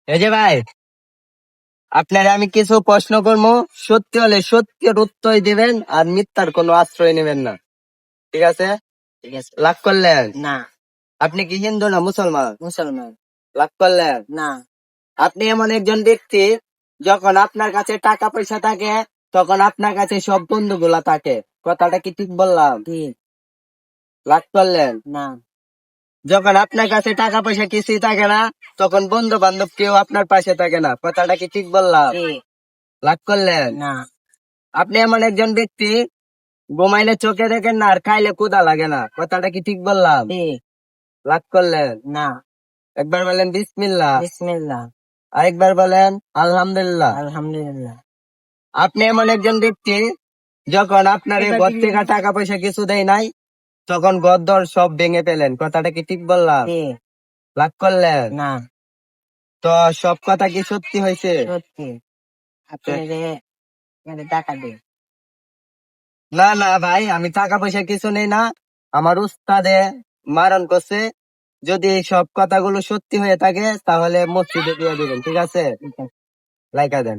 এই যে ভাই, আপনারা আমি কিছু প্রশ্ন করবো, সত্যি হলে সত্যের উত্তর দিবেন আর মিথ্যার কোনো আশ্রয় নেবেন না, ঠিক আছে? ঠিক আছে। লাভ করলেন? না। আপনি কি হিন্দু না মুসলমান? মুসলমান। লাভ করলেন? না। আপনি এমন একজন ব্যক্তি, যখন আপনার কাছে টাকা পয়সা থাকে তখন আপনার কাছে সব বন্ধুগুলা থাকে, কথাটা কি ঠিক বললাম? ঠিক। লাভ করলেন? না। যখন আপনার কাছে টাকা পয়সা কিছুই থাকে না তখন বন্ধু বান্ধব কেউ আপনার পাশে থাকে না, কথাটা কি ঠিক বললাম? ঠিক। লাভ করলেন? না। আপনি এমন একজন ব্যক্তি, ঘুমাইলে চোখে দেখেন না আর খাইলে ক্ষুধা লাগে না, কথাটা কি ঠিক বললাম? ঠিক। লাভ করলেন? না। একবার বলেন বিসমিল্লাহ, বিসমিল্লাহ। আরেকবার বলেন আলহামদুলিল্লাহ। আলহামদুলিল্লাহ। আপনি এমন একজন ব্যক্তি, যখন আপনার এই ঘর থেকে টাকা পয়সা কিছু দেয় নাই তখন ঘর দর সব ভেঙে ফেলেন, কথাটা কি ঠিক বললাম? ঠিক। লাভ করলেন? না। তো সব কথা কি সত্যি হয়েছে? সত্যি। আপনাদের টাকা দিন। না না ভাই, আমি টাকা পয়সা কিছু নেই না, আমার উস্তাদে মারণ করছে। যদি এই সব কথাগুলো সত্যি হয়ে থাকে তাহলে মসজিদে দিয়ে দিবেন, ঠিক আছে? ঠিক আছে। লাইকা দেন।